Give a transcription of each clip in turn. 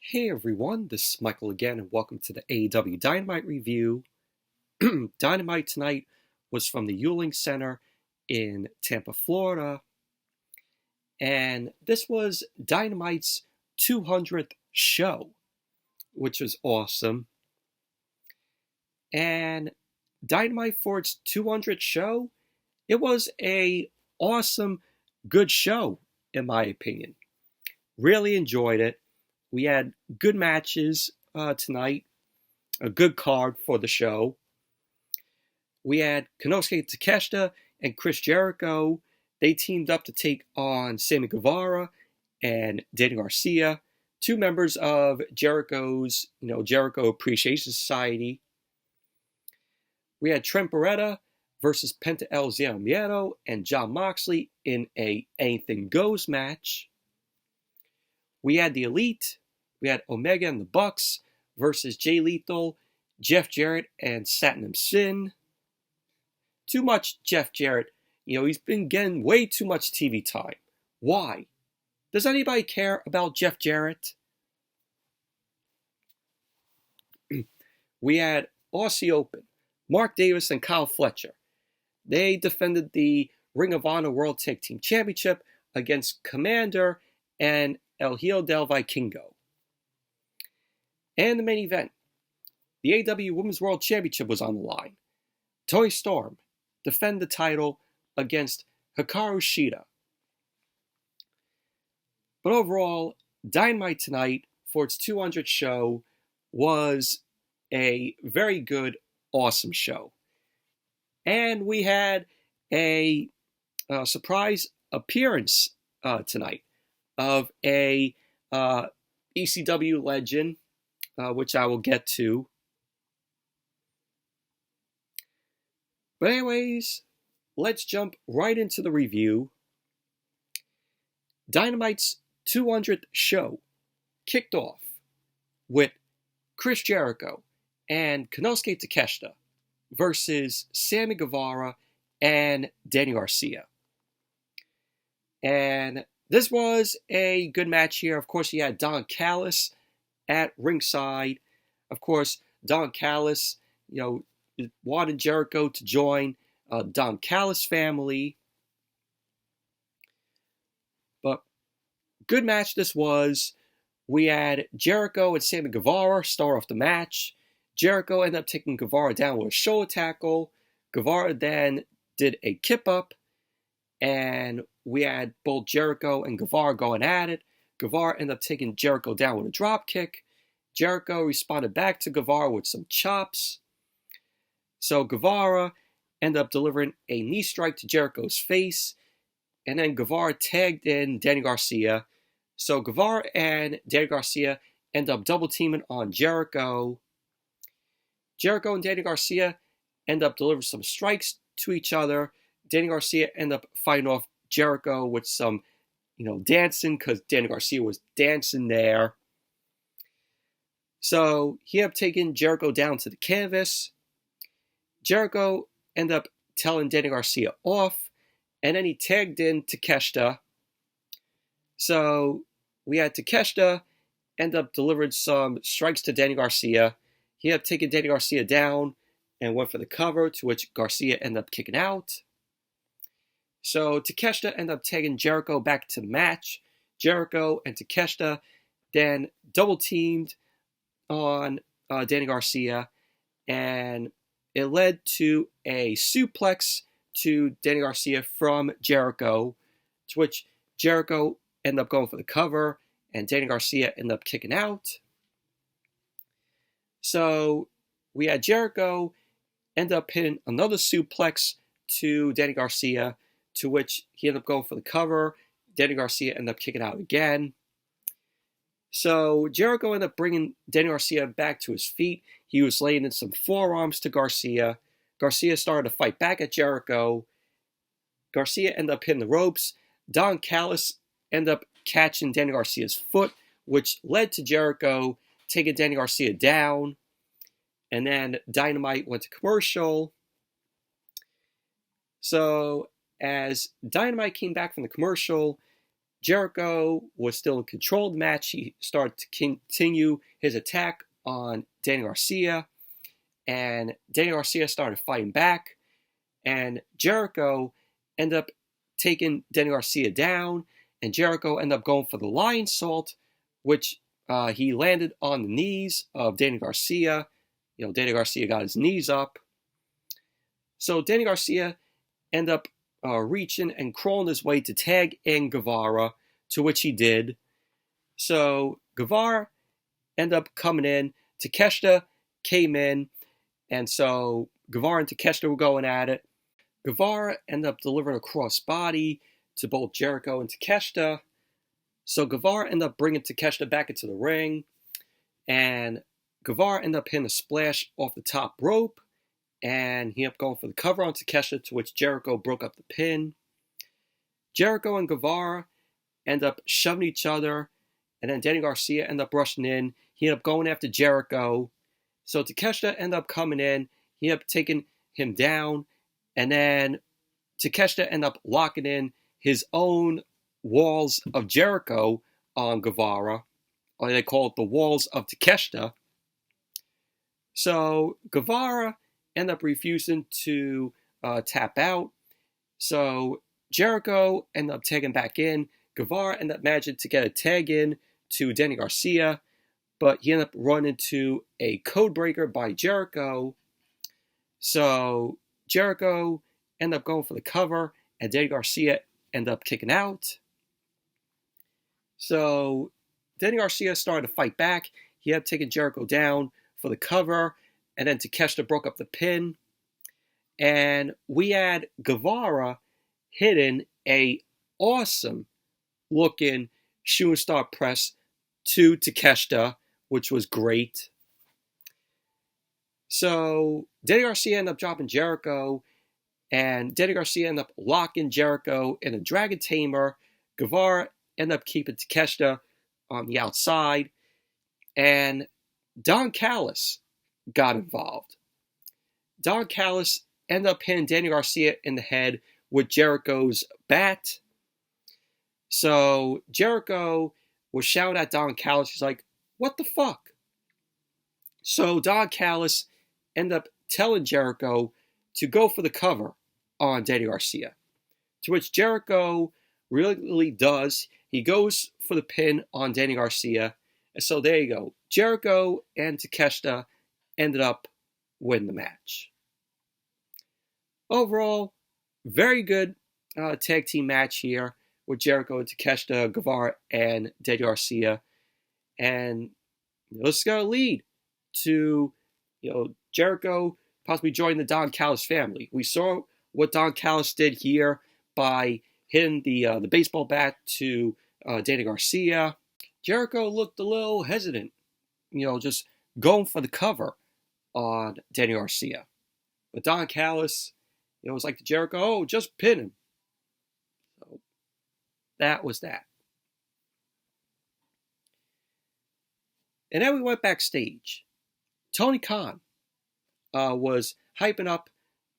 Hey everyone, this is Michael again, and welcome to the AEW Dynamite review. Dynamite tonight was from the Yuengling Center in Tampa, Florida, and this was Dynamite's 200th show, which was awesome. And Dynamite for its 200th show, it was a awesome, good show, in my opinion. Really enjoyed it. We had good matches tonight, a good card for the show. We had Konosuke Takeshita and Chris Jericho. They teamed up to take on Sammy Guevara and Daniel Garcia, two members of Jericho's, Jericho Appreciation Society. We had Trent Beretta versus Penta Meido and Jon Moxley in a Anything Goes match. We had the Elite. We had Omega and the Bucks versus Jay Lethal, Jeff Jarrett, and Satnam Singh. Too much Jeff Jarrett. He's been getting way too much TV time. Why? Does anybody care about Jeff Jarrett? We had Aussie Open. Mark Davis and Kyle Fletcher. They defended the Ring of Honor World Tag Team Championship against Komander and El Hijo del Vikingo. And the main event, the AEW Women's World Championship was on the line. Toni Storm defended the title against HIKARU Shida. But overall, Dynamite tonight, for its 200th show, was a very good, awesome show. And we had a surprise appearance tonight of a ECW legend, which I will get to. But anyways, let's jump right into the review. Dynamite's 200th show kicked off with Chris Jericho and Konosuke Takeshita versus Sammy Guevara and Daniel Garcia. And this was a good match here. Of course, you had Don Callis at ringside. Of course, Don Callis, wanted Jericho to join Don Callis family. But good match this was. We had Jericho and Sammy Guevara start off the match. Jericho ended up taking Guevara down with a shoulder tackle. Guevara then did a kip up. And we had both Jericho and Guevara going at it. Guevara ended up taking Jericho down with a drop kick. Jericho responded back to Guevara with some chops. So Guevara ended up delivering a knee strike to Jericho's face. And then Guevara tagged in Daniel Garcia. So Guevara and Daniel Garcia end up double teaming on Jericho. Jericho and Daniel Garcia end up delivering some strikes to each other. Daniel Garcia ended up fighting off Jericho with some, dancing, because Daniel Garcia was dancing there. So he ended up taking Jericho down to the canvas. Jericho ended up telling Daniel Garcia off, and then he tagged in Takeshita. So we had Takeshita end up delivering some strikes to Daniel Garcia. He ended up taking Daniel Garcia down and went for the cover, to which Garcia ended up kicking out. So Takeshita ended up taking Jericho back to the match. Jericho and Takeshita then double teamed on Daniel Garcia, and it led to a suplex to Daniel Garcia from Jericho, to which Jericho ended up going for the cover, and Daniel Garcia ended up kicking out. So we had Jericho end up hitting another suplex to Daniel Garcia, to which he ended up going for the cover. Daniel Garcia ended up kicking out again. So Jericho ended up bringing Daniel Garcia back to his feet. He was laying in some forearms to Garcia. Garcia started to fight back at Jericho. Garcia ended up hitting the ropes. Don Callis ended up catching Daniel Garcia's foot, which led to Jericho taking Daniel Garcia down. And then Dynamite went to commercial. So as Dynamite came back from the commercial, Jericho was still in control of the match. He started to continue his attack on Danny Garcia, and Danny Garcia started fighting back, and Jericho ended up taking Danny Garcia down, and Jericho ended up going for the lion salt, which he landed on the knees of Danny Garcia. Danny Garcia got his knees up. So Danny Garcia ended up reaching and crawling his way to tag in Guevara, to which he did. So Guevara ended up coming in. Takeshita came in, and so Guevara and Takeshita were going at it. Guevara ended up delivering a crossbody to both Jericho and Takeshita. So Guevara ended up bringing Takeshita back into the ring, and Guevara ended up hitting a splash off the top rope, and he ended up going for the cover on Takeshita, to which Jericho broke up the pin. Jericho and Guevara ended up shoving each other, and then Danny Garcia ended up rushing in. He ended up going after Jericho. So Takeshita ended up coming in. He ended up taking him down, and then Takeshita ended up locking in his own walls of Jericho on Guevara, or they call it the walls of Takeshita. So Guevara ended up refusing to tap out. So Jericho ended up tagging back in. Guevara ended up managing to get a tag in to Danny Garcia, but he ended up running into a codebreaker by Jericho. So Jericho ended up going for the cover, and Danny Garcia ended up kicking out. So Danny Garcia started to fight back. He had taken Jericho down for the cover, and then Takeshita broke up the pin. And we had Guevara hitting a awesome looking shooting star press to Takeshita, which was great. So Danny Garcia ended up dropping Jericho, and Danny Garcia ended up locking Jericho in a Dragon Tamer. Guevara ended up keeping Takeshita on the outside, and Don Callis got involved. Don Callis ended up hitting Danny Garcia in the head with Jericho's bat. So Jericho was shouting at Don Callis. He's like, "What the fuck?" So Don Callis ended up telling Jericho to go for the cover on Danny Garcia, to which Jericho really does. He goes for the pin on Danny Garcia. And so there you go. Jericho and Takeshita ended up winning the match. Overall, very good tag team match here with Jericho and Takeshita, Guevara, and Danny Garcia. And this is going to lead to Jericho possibly joining the Don Callis family. We saw what Don Callis did here by hitting the baseball bat to Danny Garcia. Jericho looked a little hesitant, just going for the cover on Danny Garcia. But Don Callis, was like to Jericho, "Oh, just pin him." So that was that. And then we went backstage. Tony Khan was hyping up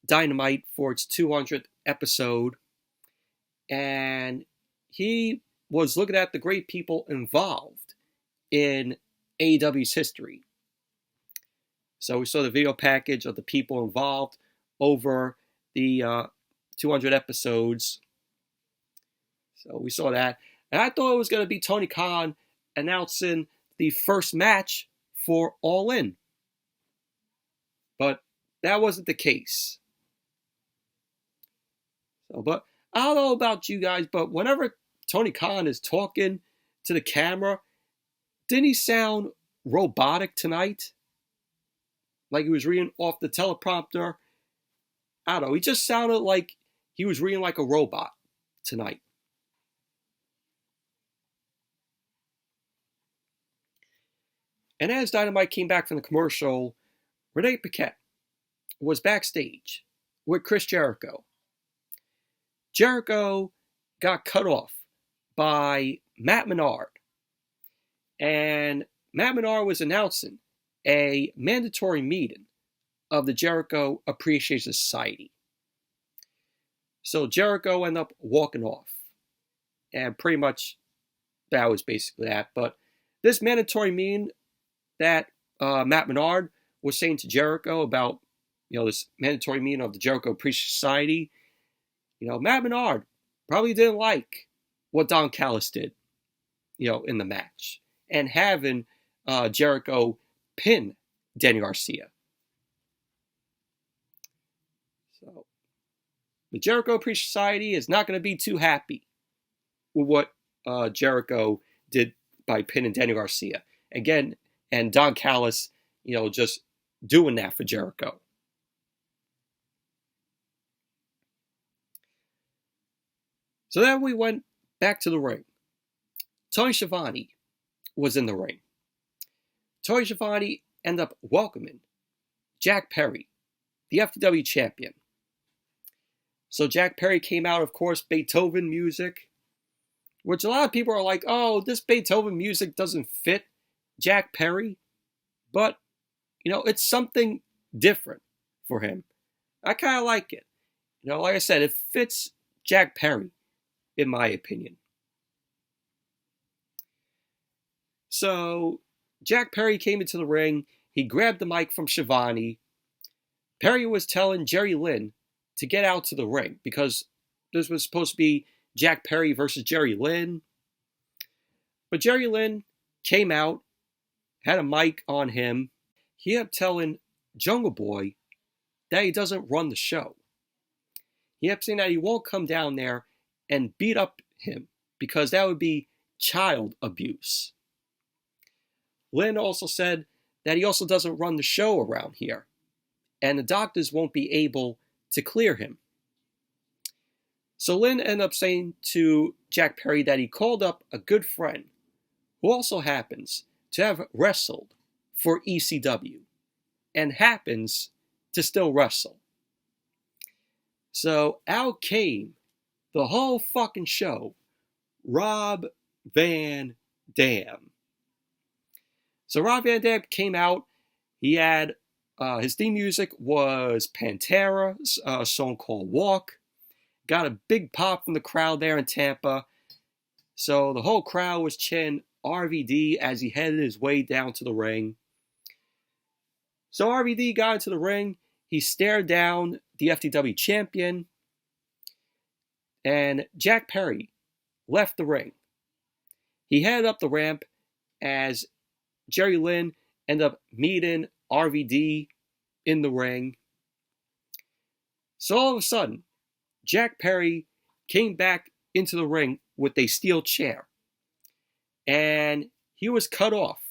Dynamite for its 200th episode, and he was looking at the great people involved in AEW's history. So we saw the video package of the people involved over the 200 episodes. So we saw that. And I thought it was going to be Tony Khan announcing the first match for All In. But that wasn't the case. So, but I don't know about you guys, but whenever Tony Khan is talking to the camera, didn't he sound robotic tonight? Like he was reading off the teleprompter? I don't know. He just sounded like he was reading like a robot tonight. And as Dynamite came back from the commercial, Renee Paquette was backstage with Chris Jericho. Jericho got cut off by Matt Menard. And Matt Menard was announcing a mandatory meeting of the Jericho Appreciation Society. So Jericho ended up walking off. And pretty much that was basically that. But this mandatory mean that Matt Menard was saying to Jericho about, this mandatory meeting of the Jericho Appreciation Society, Matt Menard probably didn't like what Don Callis did, in the match. And having Jericho pin Danny Garcia. So the Jericho Appreciation Society is not going to be too happy with what Jericho did by pinning Danny Garcia. Again, and Don Callis, just doing that for Jericho. So then we went back to the ring. Tony Schiavone was in the ring. Tony Schiavone ended up welcoming Jack Perry, the FTW champion. So Jack Perry came out, of course, Beethoven music, which a lot of people are like, oh, this Beethoven music doesn't fit Jack Perry. But, it's something different for him. I kind of like it. Like I said, it fits Jack Perry, in my opinion. So Jack Perry came into the ring. He grabbed the mic from Schiavone. Perry was telling Jerry Lynn to get out to the ring because this was supposed to be Jack Perry versus Jerry Lynn. But Jerry Lynn came out, had a mic on him. He kept telling Jungle Boy that he doesn't run the show. He kept saying that he won't come down there and beat up him because that would be child abuse. Lynn also said that he also doesn't run the show around here, and the doctors won't be able to clear him. So Lynn ended up saying to Jack Perry that he called up a good friend who also happens to have wrestled for ECW and happens to still wrestle. So out came the whole fucking show, Rob Van Dam. So Rob Van Dam came out. He had his theme music was Pantera's song called Walk. Got a big pop from the crowd there in Tampa. So the whole crowd was chanting RVD as he headed his way down to the ring. So RVD got into the ring. He stared down the FTW champion. And Jack Perry left the ring. He headed up the ramp as Jerry Lynn ended up meeting RVD in the ring. So all of a sudden, Jack Perry came back into the ring with a steel chair. And he was cut off.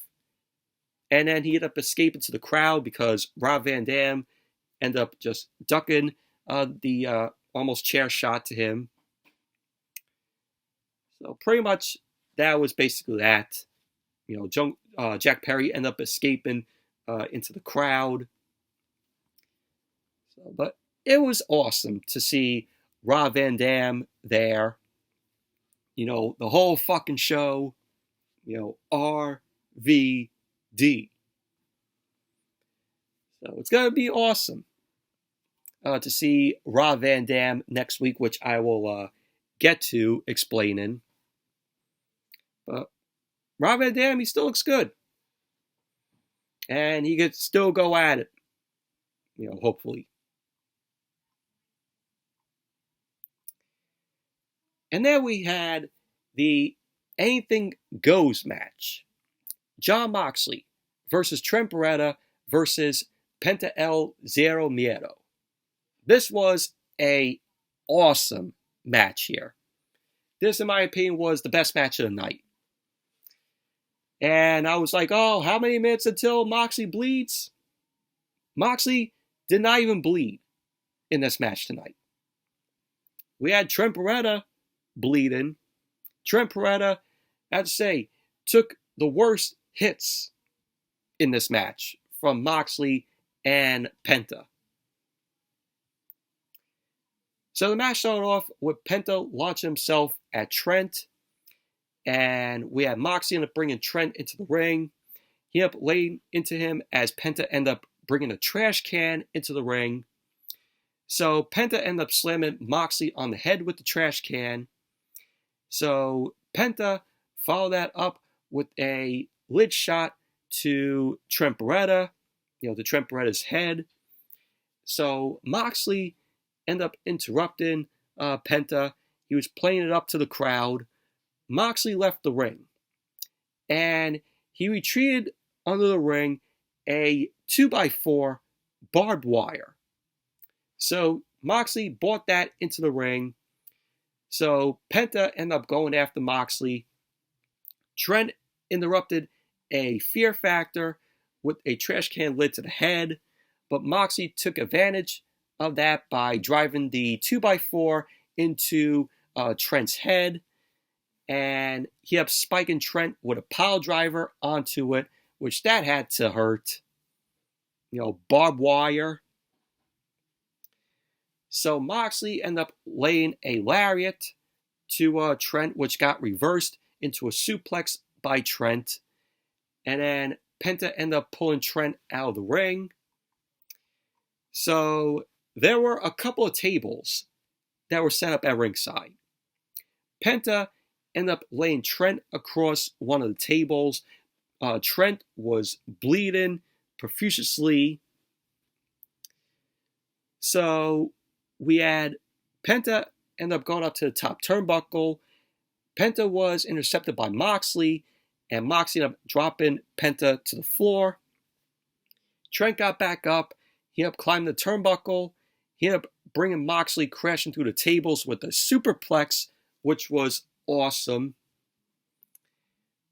And then he ended up escaping to the crowd because Rob Van Dam ended up just ducking the almost chair shot to him. So pretty much that was basically that. Jack Perry ended up escaping into the crowd. So, but it was awesome to see Rob Van Dam there. The whole fucking show. RVD. So it's going to be awesome to see Rob Van Dam next week, which I will get to explaining. But Rob Van Dam, he still looks good. And he could still go at it. Hopefully. And then we had the Anything Goes match. Jon Moxley versus Trent Beretta versus Penta El Zero Miedo. This was a awesome match here. This, in my opinion, was the best match of the night. And I was like, oh, how many minutes until Moxley bleeds? Moxley did not even bleed in this match tonight. We had Trent Beretta bleeding. Trent Beretta, I have to say, took the worst hits in this match from Moxley and Penta. So the match started off with Penta launching himself at Trent. And we had Moxley end up bringing Trent into the ring. He ended up laying into him as Penta ended up bringing a trash can into the ring. So Penta ended up slamming Moxley on the head with the trash can. So Penta followed that up with a lid shot to Trent Beretta, to Trent Beretta's head. So Moxley ended up interrupting Penta. He was playing it up to the crowd. Moxley left the ring, and he retreated under the ring a 2x4 barbed wire. So Moxley brought that into the ring. So Penta ended up going after Moxley. Trent interrupted a fear factor with a trash can lid to the head, but Moxley took advantage of that by driving the 2x4 into Trent's head, and he ended up spiking Trent with a pile driver onto it, which that had to hurt. Barbed wire. So Moxley ended up laying a lariat to Trent, which got reversed into a suplex by Trent. And then Penta ended up pulling Trent out of the ring. So there were a couple of tables that were set up at ringside. Penta ended up laying Trent across one of the tables. Trent was bleeding profusely. So we had Penta end up going up to the top turnbuckle. Penta was intercepted by Moxley, and Moxley ended up dropping Penta to the floor. Trent got back up. He ended up climbing the turnbuckle. He ended up bringing Moxley crashing through the tables with a superplex, which was awesome.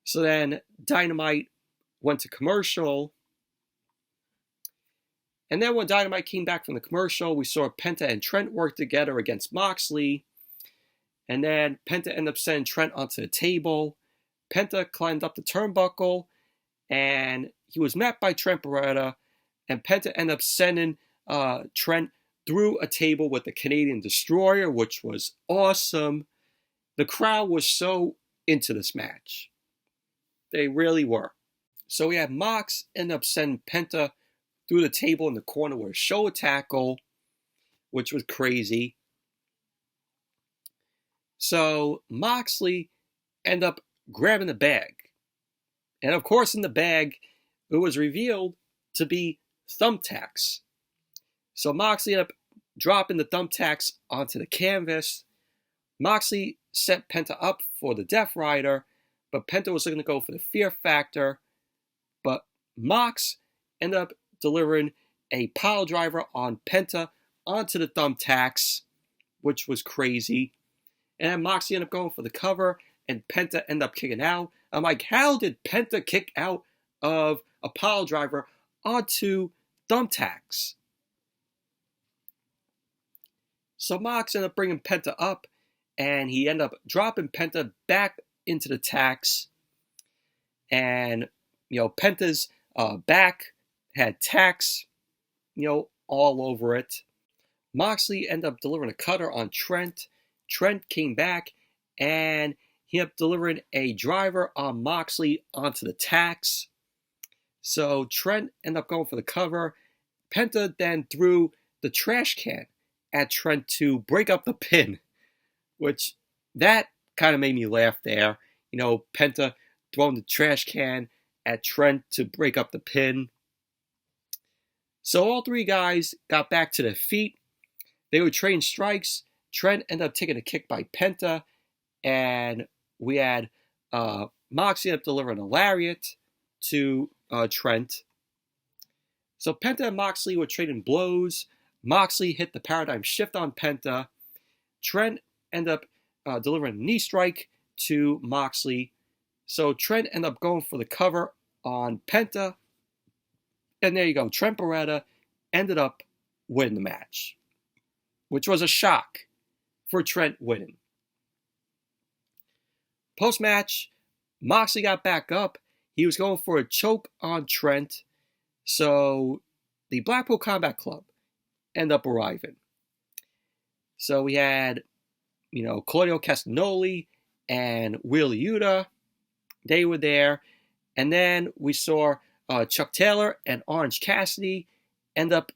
So then Dynamite went to commercial. And then when Dynamite came back from the commercial, we saw Penta and Trent work together against Moxley. And then Penta ended up sending Trent onto the table. Penta climbed up the turnbuckle, and he was met by Trent Beretta. And Penta ended up sending Trent through a table with the Canadian Destroyer, which was awesome. The crowd was so into this match. They really were. So we had Mox end up sending Penta through the table in the corner with a shoulder tackle, which was crazy. So Moxley ended up grabbing the bag. And of course in the bag, it was revealed to be thumbtacks. So Moxley ended up dropping the thumbtacks onto the canvas. Moxley set Penta up for the Death Rider, but Penta was looking to go for the Fear Factor. But Mox ended up delivering a pile driver on Penta onto the thumbtacks, which was crazy. And then Moxley ended up going for the cover, and Penta ended up kicking out. I'm like, how did Penta kick out of a pile driver onto thumbtacks? So Mox ended up bringing Penta up, and he ended up dropping Penta back into the tacks. And, Penta's back had tacks, all over it. Moxley ended up delivering a cutter on Trent. Trent came back, and he ended up delivering a driver on Moxley onto the tacks. So Trent ended up going for the cover. Penta then threw the trash can at Trent to break up the pin, which that kind of made me laugh there. Penta throwing the trash can at Trent to break up the pin. So all three guys got back to their feet. They were trading strikes. Trent ended up taking a kick by Penta, and we had Moxley ended up delivering a lariat to Trent. So Penta and Moxley were trading blows. Moxley hit the paradigm shift on Penta. Trent ended up delivering a knee strike to Moxley. So Trent ended up going for the cover on Penta. And there you go. Trent Beretta ended up winning the match, which was a shock for Trent winning. Post-match, Moxley got back up. He was going for a choke on Trent. So the Blackpool Combat Club ended up arriving. So we had, Claudio Castagnoli and Wheeler Yuta. They were there. And then we saw Chuck Taylor and Orange Cassidy end up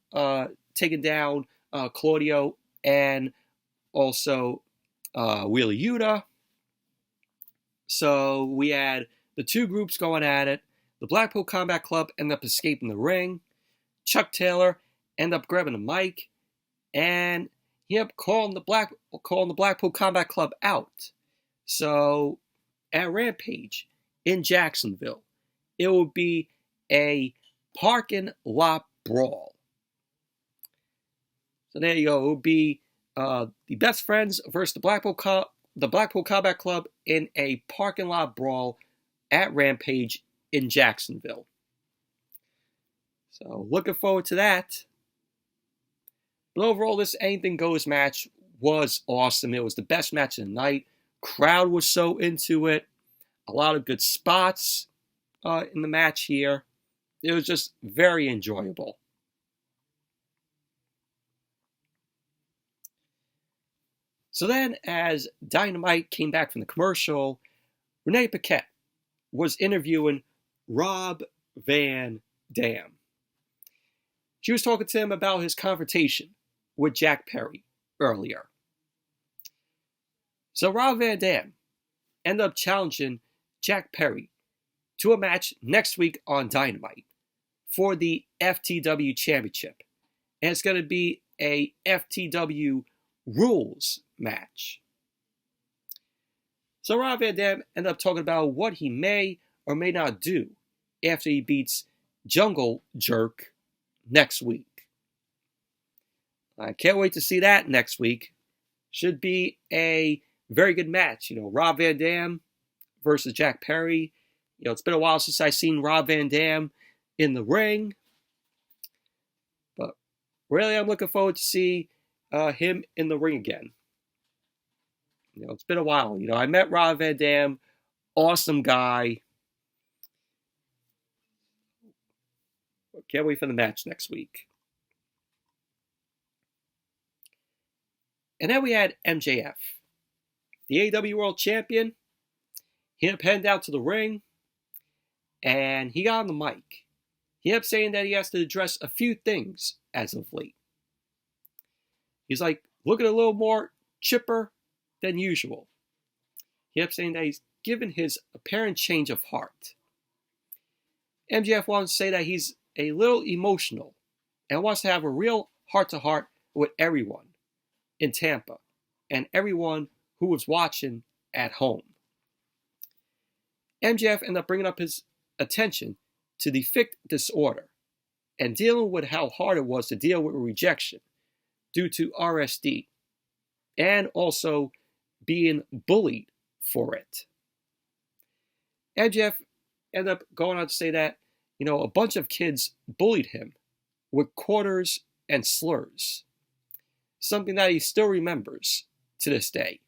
taking down Claudio and also Wheeler Yuta. So we had the two groups going at it. The Blackpool Combat Club ended up escaping the ring. Chuck Taylor ended up grabbing the mic, and he ended up calling the Blackpool Combat Club out. So at Rampage in Jacksonville, it will be a parking lot brawl. So there you go. It will be the Best Friends versus the Blackpool Combat Club in a parking lot brawl at Rampage in Jacksonville. So looking forward to that. But overall, this Anything Goes match was awesome. It was the best match of the night. Crowd was so into it. A lot of good spots in the match here. It was just very enjoyable. So then, as Dynamite came back from the commercial, Renee Paquette was interviewing Rob Van Dam. She was talking to him about his confrontation with Jack Perry earlier. So Rob Van Dam ended up challenging Jack Perry to a match next week on Dynamite for the FTW Championship. And it's going to be a FTW rules match. So Rob Van Dam ended up talking about what he may or may not do after he beats Jungle Jerk next week. I can't wait to see that next week. Should be a very good match. Rob Van Dam versus Jack Perry. It's been a while since I've seen Rob Van Dam in the ring. But really, I'm looking forward to see him in the ring again. It's been a while. I met Rob Van Dam. Awesome guy. Can't wait for the match next week. And then we had MJF, the AEW World Champion. He ended up heading down to the ring, and he got on the mic. He ended up saying that he has to address a few things as of late. He's like, looking a little more chipper than usual. He ended up saying that he's given his apparent change of heart. MJF wants to say that he's a little emotional and wants to have a real heart-to-heart with everyone in Tampa and everyone who was watching at home. MJF ended up bringing up his attention to the Ficht disorder and dealing with how hard it was to deal with rejection due to RSD and also being bullied for it. MJF ended up going on to say that, a bunch of kids bullied him with quarters and slurs, something that he still remembers to this day.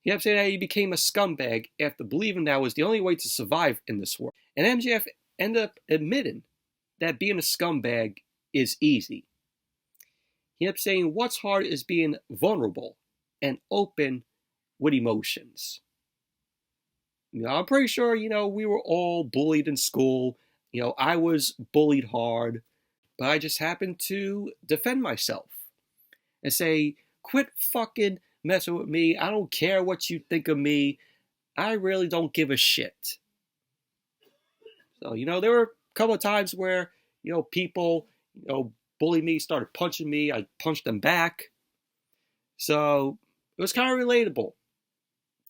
He ended up saying that he became a scumbag after believing that was the only way to survive in this world. And MJF ended up admitting that being a scumbag is easy. He ended up saying what's hard is being vulnerable and open with emotions. I'm pretty sure, we were all bullied in school. I was bullied hard, but I just happened to defend myself and say, quit fucking messing with me. I don't care what you think of me. I really don't give a shit. So, there were a couple of times where, people, bullied me, started punching me. I punched them back. So it was kind of relatable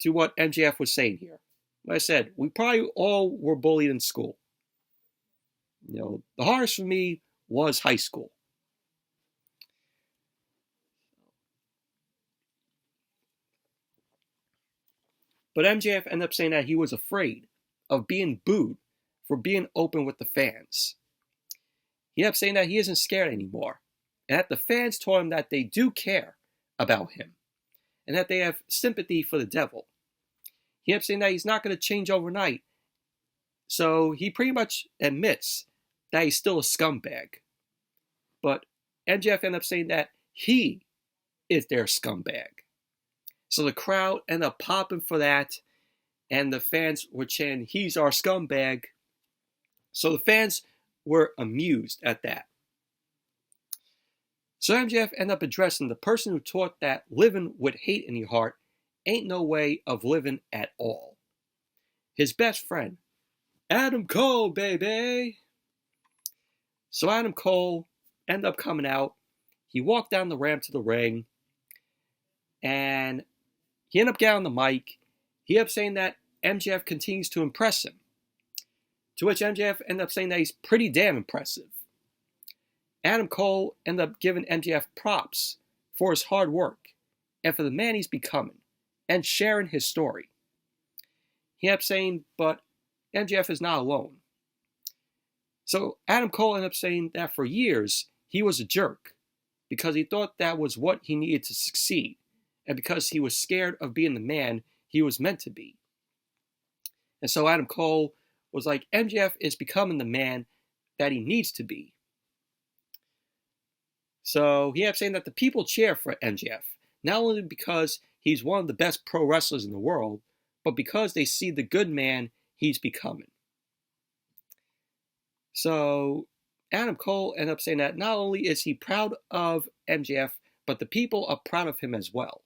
to what MJF was saying here. Like I said, we probably all were bullied in school. The hardest for me was high school. But MJF ended up saying that he was afraid of being booed for being open with the fans. He ended up saying that he isn't scared anymore, and that the fans told him that they do care about him, and that they have sympathy for the devil. He ended up saying that he's not going to change overnight, so he pretty much admits that he's still a scumbag. But MJF ended up saying that he is their scumbag. So the crowd ended up popping for that, and the fans were chanting, he's our scumbag. So the fans were amused at that. So MJF ended up addressing the person who taught that living with hate in your heart ain't no way of living at all. His best friend, Adam Cole, baby! So Adam Cole ended up coming out. He walked down the ramp to the ring, and he ended up getting on the mic. He ended up saying that MJF continues to impress him. To which MJF ended up saying that he's pretty damn impressive. Adam Cole ended up giving MJF props for his hard work and for the man he's becoming and sharing his story. He ended up saying, but MJF is not alone. So Adam Cole ended up saying that for years he was a jerk because he thought that was what he needed to succeed and because he was scared of being the man he was meant to be. And so Adam Cole was like, MJF is becoming the man that he needs to be. So he ended up saying that the people cheer for MJF, not only because he's one of the best pro wrestlers in the world, but because they see the good man he's becoming. So Adam Cole ended up saying that not only is he proud of MJF, but the people are proud of him as well.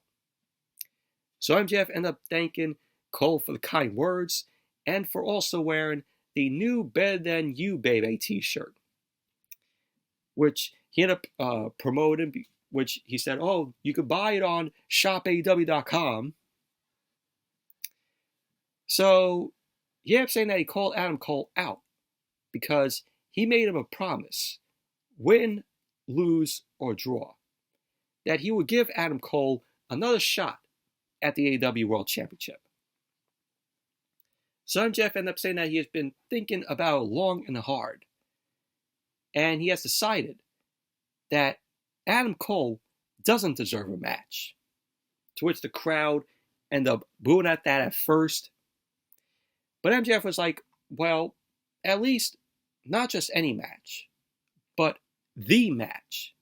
So MJF ended up thanking Cole for the kind words and for also wearing the new Better Than You Baby t-shirt, which he ended up promoting, which he said, oh, you could buy it on shopaew.com. So he ended up saying that he called Adam Cole out because he made him a promise, win, lose, or draw, that he would give Adam Cole another shot at the AEW World Championship. So MJF ended up saying that he has been thinking about it long and hard, and he has decided that Adam Cole doesn't deserve a match. To which the crowd ended up booing at that at first. But MJF was like, well, at least not just any match, but the match.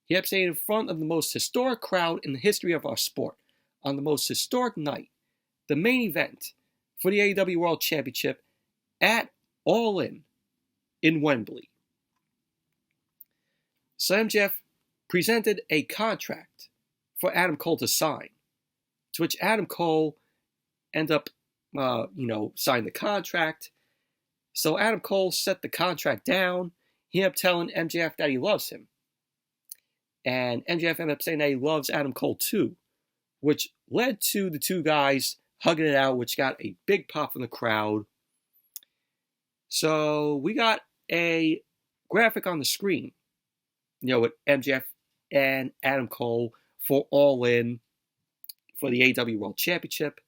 He kept saying in front of the most historic crowd in the history of our sport, on the most historic night, the main event for the AEW World Championship at All in Wembley. So MJF presented a contract for Adam Cole to sign, to which Adam Cole ended up, signed the contract. So Adam Cole set the contract down. He ended up telling MJF that he loves him. And MJF ended up saying that he loves Adam Cole too, which led to the two guys hugging it out, which got a big pop from the crowd. So we got a graphic on the screen, with MJF and Adam Cole for All In for the AEW World Championship.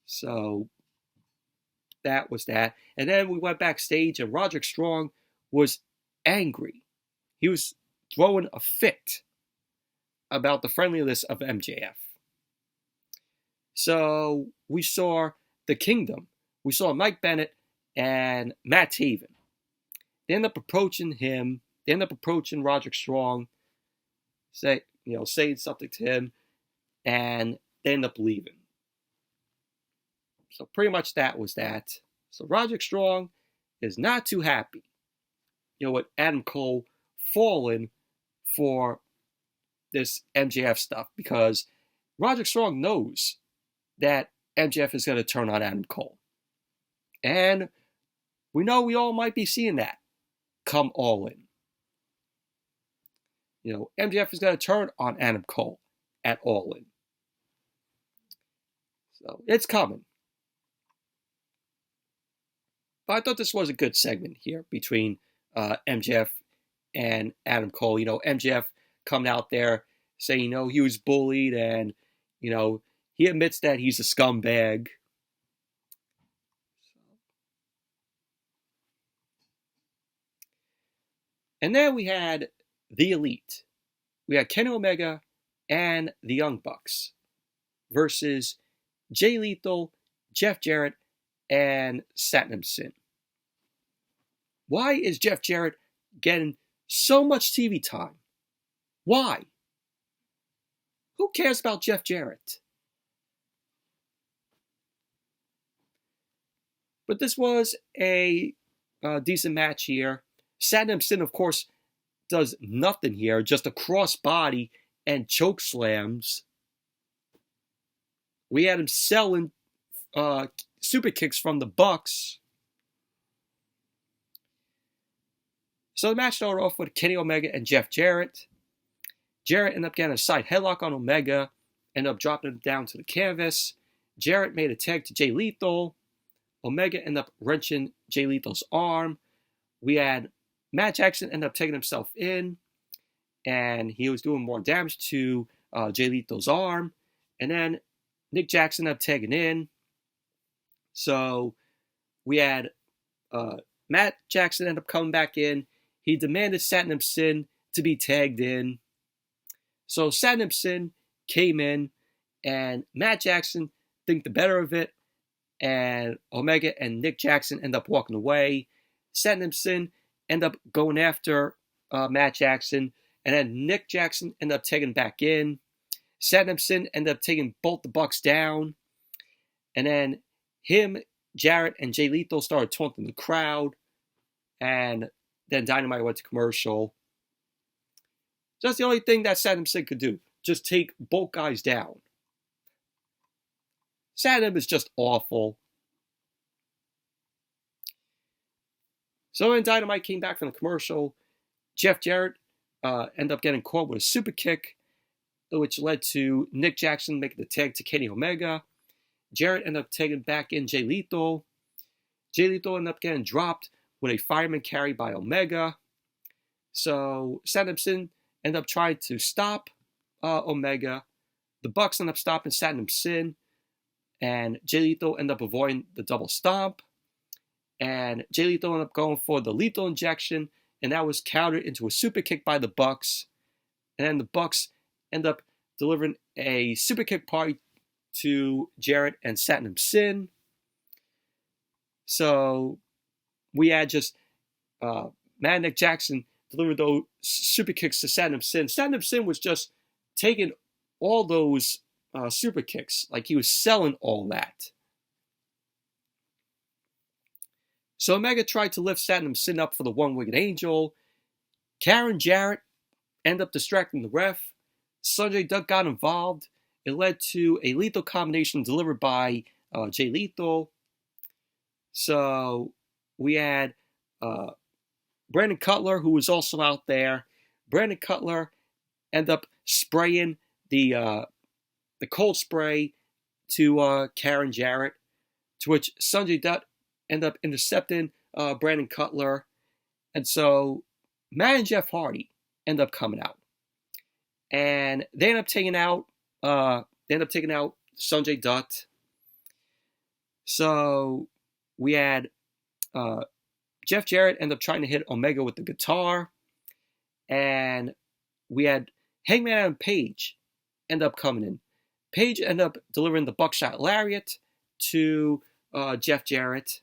So that was that. And then we went backstage and Roderick Strong was angry. He was throwing a fit about the friendliness of MJF. So we saw the Kingdom. We saw Mike Bennett and Matt Taven. They end up approaching him. They end up approaching Roderick Strong, saying something to him, and they end up leaving. So pretty much that was that. So Roderick Strong is not too happy, with Adam Cole falling for this MJF stuff, because Roderick Strong knows that MJF is going to turn on Adam Cole. And we know we all might be seeing that come All In. MJF is going to turn on Adam Cole at All In. So it's coming. But I thought this was a good segment here between MJF and Adam Cole. MJF coming out there saying, he was bullied and, he admits that he's a scumbag. And then we had the Elite. We had Kenny Omega and the Young Bucks versus Jay Lethal, Jeff Jarrett, and Satnam Singh. Why is Jeff Jarrett getting so much TV time? Why? Who cares about Jeff Jarrett? But this was a decent match here. Satnam Singh, of course, does nothing here, just a crossbody and choke slams. We had him selling super kicks from the Bucks. So the match started off with Kenny Omega and Jeff Jarrett. Jarrett ended up getting a side headlock on Omega, ended up dropping him down to the canvas. Jarrett made a tag to Jay Lethal. Omega ended up wrenching Jay Lethal's arm. We had Matt Jackson end up taking himself in, and he was doing more damage to Jay Lethal's arm. And then Nick Jackson ended up tagging in. So we had Matt Jackson end up coming back in. He demanded Satnam Singh to be tagged in. So Satnam Singh came in, and Matt Jackson think the better of it, and Omega and Nick Jackson end up walking away. Satnam Singh end up going after Matt Jackson, and then Nick Jackson end up taking back in. Satnam Singh end up taking both the Bucks down, and then him, Jarrett, and Jay Lethal started taunting the crowd, and then Dynamite went to commercial. That's the only thing that Satnam Singh could do. Just take both guys down. Satnam is just awful. So when Dynamite came back from the commercial, Jeff Jarrett ended up getting caught with a super kick, which led to Nick Jackson making the tag to Kenny Omega. Jarrett ended up taking back in Jay Lethal. Jay Lethal ended up getting dropped with a fireman carry by Omega. So Satnam Singh ended up trying to stop Omega. The Bucks ended up stopping Satnam Singh, and Jay Lethal ended up avoiding the double stomp. And Jay Lethal ended up going for the lethal injection, and that was countered into a super kick by the Bucks. And then the Bucks end up delivering a super kick party to Jarrett and Satnam Singh. So we had just Matt Nick Jackson delivered those super kicks to Satnam Singh. Satnam Singh was just taking all those super kicks, like he was selling all that. So Omega tried to lift Satnam Singh up for the one-winged angel. Karen Jarrett ended up distracting the ref. Sanjay Dutt got involved. It led to a lethal combination delivered by Jay Lethal. So we had Brandon Cutler, who was also out there. Brandon Cutler ended up spraying the cold spray to Karen Jarrett, to which Sanjay Dutt ended up intercepting Brandon Cutler. And so Matt and Jeff Hardy end up coming out. And they end up taking out Sanjay Dutt. So we had Jeff Jarrett end up trying to hit Omega with the guitar. And we had Hangman Adam Page end up coming in. Page ended up delivering the buckshot lariat to Jeff Jarrett.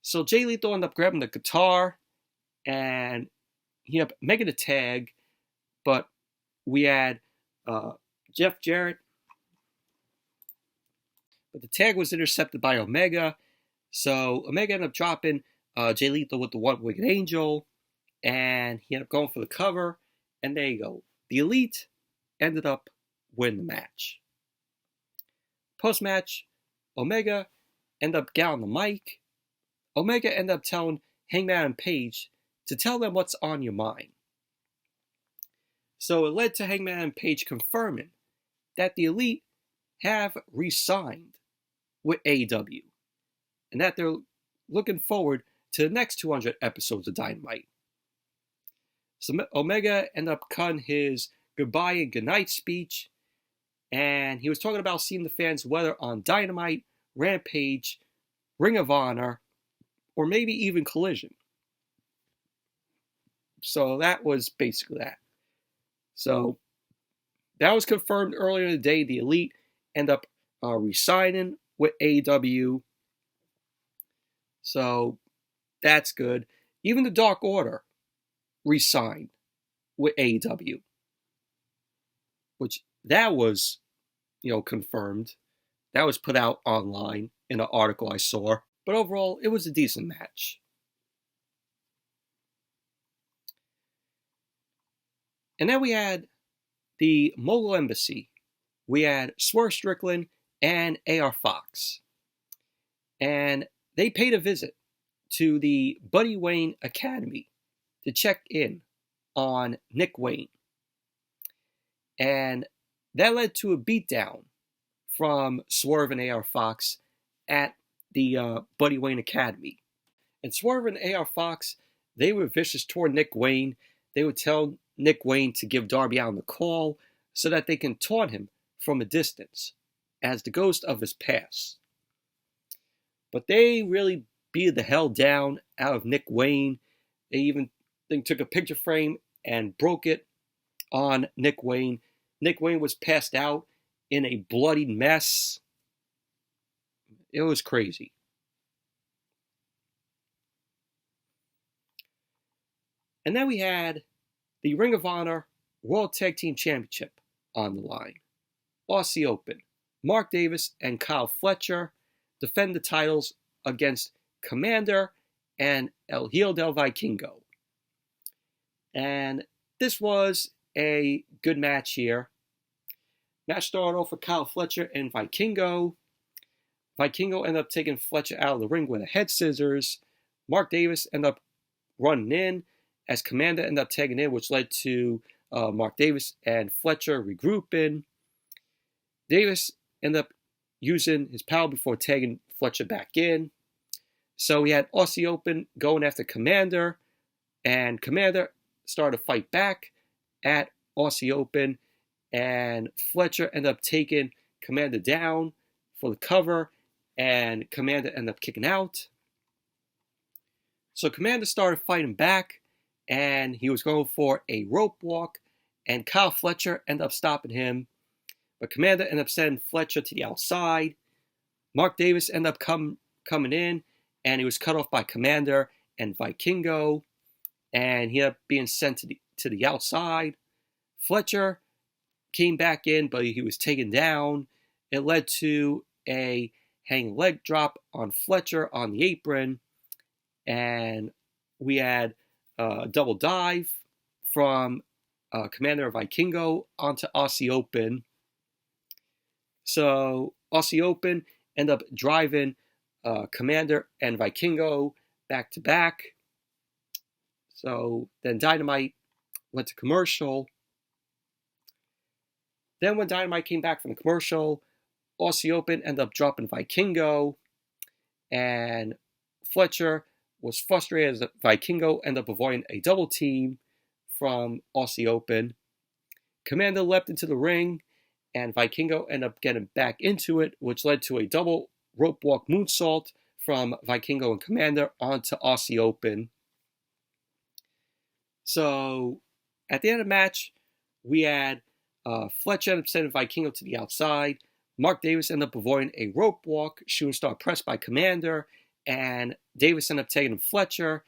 So Jay Lethal ended up grabbing the guitar, and he ended up making a tag, but we had Jeff Jarrett, but the tag was intercepted by Omega. So Omega ended up dropping Jay Lethal with the one-winged angel, and he ended up going for the cover, and there you go. The Elite ended up winning the match. Post-match, Omega ended up getting on the mic. Omega ended up telling Hangman and Page to tell them what's on your mind. So it led to Hangman and Page confirming that the Elite have re-signed with AEW, and that they're looking forward to the next 200 episodes of Dynamite. So Omega ended up cutting his goodbye and goodnight speech, and he was talking about seeing the fans whether on Dynamite, Rampage, Ring of Honor, or maybe even Collision. So that was basically that. So that was confirmed earlier in the day. The Elite end up re-signing with AEW. So that's good. Even the Dark Order re-signed with AEW, which that was, confirmed. That was put out online in an article I saw. But overall, it was a decent match. And then we had the Mogul Embassy. We had Swerve Strickland and AR Fox. And they paid a visit to the Buddy Wayne Academy to check in on Nick Wayne. And that led to a beatdown from Swerve and AR Fox at the Buddy Wayne Academy. And Swerve and AR Fox, they were vicious toward Nick Wayne. They would tell Nick Wayne to give Darby Allin the call so that they can taunt him from a distance as the ghost of his past. But they really beat the hell down out of Nick Wayne. They even took a picture frame and broke it on Nick Wayne. Nick Wayne was passed out in a bloody mess. It was crazy. And then we had the Ring of Honor World Tag Team Championship on the line. Aussie Open. Mark Davis and Kyle Fletcher defend the titles against Komander and El Hijo del Vikingo. And this was a good match here. Match started off with Kyle Fletcher and Vikingo. Vikingo ended up taking Fletcher out of the ring with a head scissors. Mark Davis ended up running in as Komander ended up tagging in, which led to Mark Davis and Fletcher regrouping. Davis ended up using his power before tagging Fletcher back in. So we had Aussie Open going after Komander, and Komander started to fight back at Aussie Open, and Fletcher ended up taking Komander down for the cover, and Komander ended up kicking out. So Komander started fighting back, and he was going for a rope walk, and Kyle Fletcher ended up stopping him. But Komander ended up sending Fletcher to the outside. Mark Davis ended up coming in, and he was cut off by Komander and Vikingo, and he ended up being sent to the outside. Fletcher came back in, but he was taken down. It led to a hanging leg drop on Fletcher on the apron, and we had a double dive from Komander Vikingo onto Aussie Open. So Aussie Open ended up driving Komander and Vikingo back to back. So then Dynamite went to commercial. Then when Dynamite came back from the commercial, Aussie Open ended up dropping Vikingo, and Fletcher was frustrated as Vikingo ended up avoiding a double team from Aussie Open. Komander leapt into the ring, and Vikingo ended up getting back into it, which led to a double rope walk moonsault from Vikingo and Komander onto Aussie Open. So at the end of the match, we had Fletcher ended up sending Vikingo to the outside. Mark Davis ended up avoiding a rope walk, shooting star pressed by Komander, and Davis ended up taking Fletcher,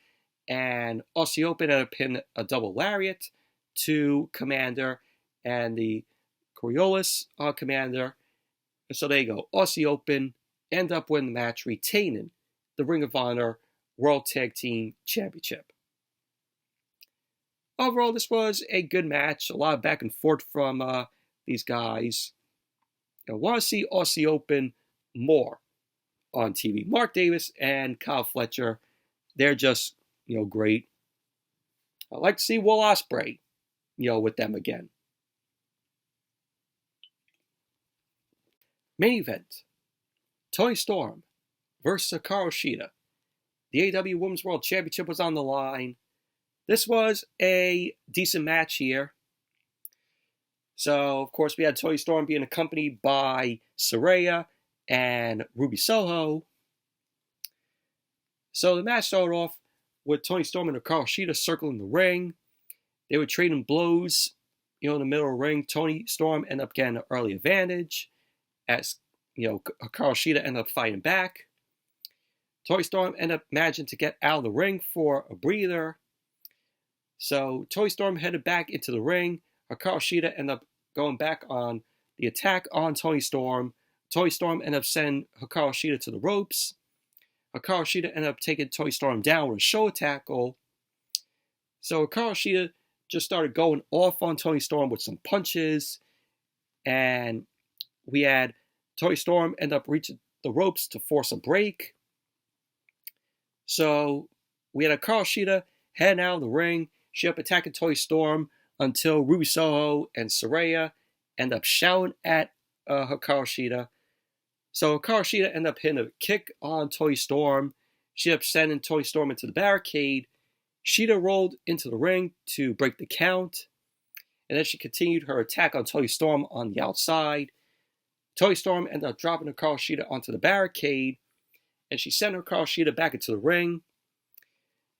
and Aussie Open ended up hitting a double lariat to Komander, and the Coriolis on Komander. So there you go. Aussie Open end up winning the match, retaining the Ring of Honor World Tag Team Championship. Overall, this was a good match. A lot of back and forth from these guys. I want to see Aussie Open more on TV. Mark Davis and Kyle Fletcher, they're just, great. I'd like to see Will Ospreay, with them again. Main event, Toni Storm versus HIKARU SHIDA. The AEW Women's World Championship was on the line. This was a decent match here. So, of course, we had Toni Storm being accompanied by Saraya and Ruby Soho. So the match started off with Toni Storm and HIKARU SHIDA circling the ring. They were trading blows, in the middle of the ring. Toni Storm ended up getting an early advantage as, HIKARU SHIDA ended up fighting back. Toni Storm ended up managing to get out of the ring for a breather. So Toni Storm headed back into the ring. HIKARU SHIDA ended up going back on the attack on Toni Storm. Toni Storm ended up sending HIKARU SHIDA to the ropes. HIKARU SHIDA ended up taking Toni Storm down with a shoulder tackle. So HIKARU SHIDA just started going off on Toni Storm with some punches. And we had Toni Storm ended up reaching the ropes to force a break. So we had HIKARU Shida heading out of the ring. She ended up attacking Toni Storm until Ruby Soho and Saraya end up shouting at HIKARU Shida. So HIKARU Shida ended up hitting a kick on Toni Storm. She ended up sending Toni Storm into the barricade. Shida rolled into the ring to break the count. And then she continued her attack on Toni Storm on the outside. Toni Storm ended up dropping HIKARU Shida onto the barricade. And she sent HIKARU Shida back into the ring.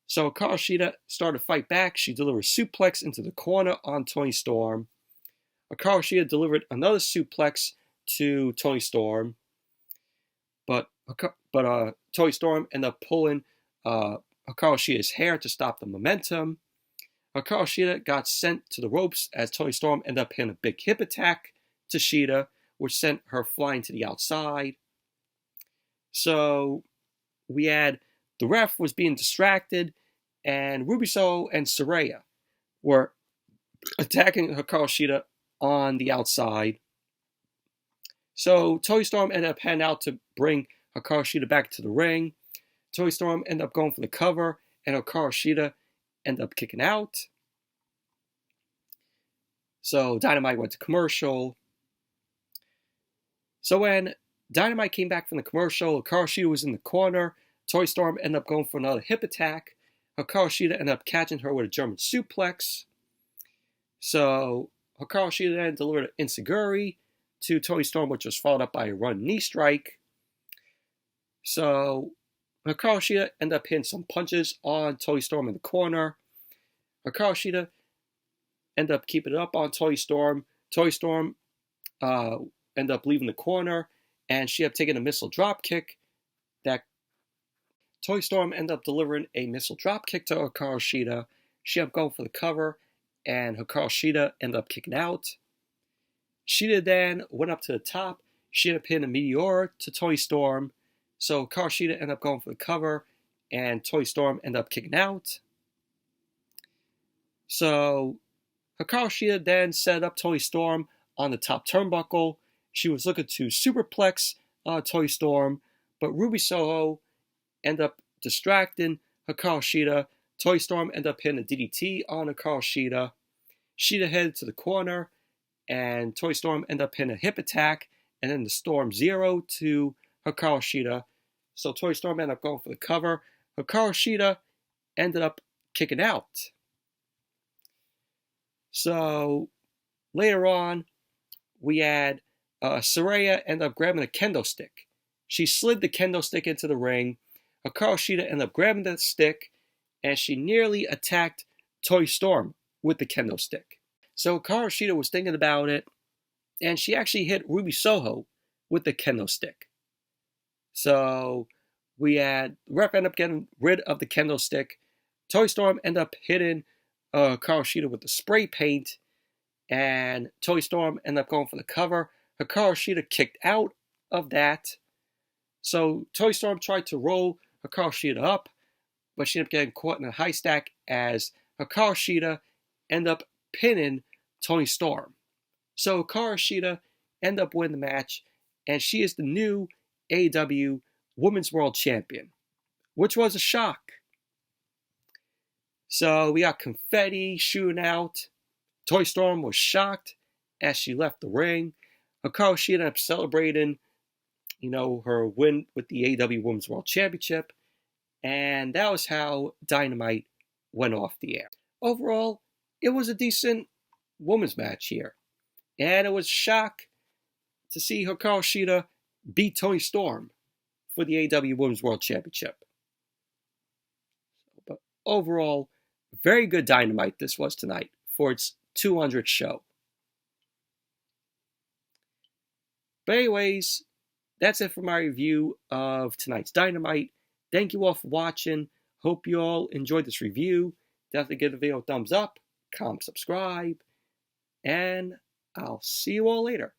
So HIKARU Shida started to fight back. She delivered a suplex into the corner on Toni Storm. HIKARU Shida delivered another suplex to Toni Storm. But Toni Storm ended up pulling HIKARU Shida's hair to stop the momentum. HIKARU Shida got sent to the ropes as Toni Storm ended up hitting a big hip attack to Shida, which sent her flying to the outside. So we had the ref was being distracted, and Ruby Soho and Saraya were attacking HIKARU Shida on the outside. So Toni Storm ended up heading out to bring HIKARU Shida back to the ring. Toni Storm ended up going for the cover, and HIKARU Shida ended up kicking out. So Dynamite went to commercial. So when Dynamite came back from the commercial, HIKARU Shida was in the corner. Toni Storm ended up going for another hip attack. HIKARU Shida ended up catching her with a German suplex. So HIKARU Shida then delivered an enziguri to Toni Storm, which was followed up by a run knee strike. So HIKARU Shida ended up hitting some punches on Toni Storm in the corner. HIKARU Shida ended up keeping it up on Toni Storm. Toni Storm ended up leaving the corner, and she ended up taking a missile drop kick. That Toni Storm ended up delivering a missile drop kick to HIKARU Shida. She ended up going for the cover, and HIKARU Shida ended up kicking out. Shida then went up to the top. She ended up hitting a meteor to Toni Storm. So HIKARU Shida ended up going for the cover, and Toni Storm ended up kicking out. So HIKARU Shida then set up Toni Storm on the top turnbuckle. She was looking to superplex Toni Storm, but Ruby Soho ended up distracting HIKARU Shida. Toni Storm ended up hitting a DDT on HIKARU Shida. Shida headed to the corner, and Toni Storm ended up hitting a hip attack, and then the Storm Zero to HIKARU Shida. So Toni Storm ended up going for the cover. HIKARU Shida ended up kicking out. So later on, we had Saraya end up grabbing a kendo stick. She slid the kendo stick into the ring. HIKARU Shida ended up grabbing the stick, and she nearly attacked Toni Storm with the kendo stick. So HIKARU Shida was thinking about it, and she actually hit Ruby Soho with the kendo stick. So we had the ref end up getting rid of the kendo stick. Toni Storm ended up hitting HIKARU Shida with the spray paint, and Toni Storm ended up going for the cover. HIKARU Shida kicked out of that. So Toni Storm tried to roll HIKARU Shida up, but she ended up getting caught in a high stack as HIKARU Shida ended up pinning Toni Storm. So HIKARU Shida ended up winning the match, and she is the new AEW Women's World Champion, which was a shock. So we got confetti shooting out. Toni Storm was shocked as she left the ring. HIKARU Shida ended up celebrating, her win with the AEW Women's World Championship. And that was how Dynamite went off the air. Overall, it was a decent women's match here. And it was a shock to see HIKARU Shida beat Toni Storm for the AEW Women's World Championship. But overall, very good Dynamite this was tonight for its 200th show. But anyways, that's it for my review of tonight's Dynamite. Thank you all for watching. Hope you all enjoyed this review. Definitely give the video a thumbs up, comment, subscribe, and I'll see you all later.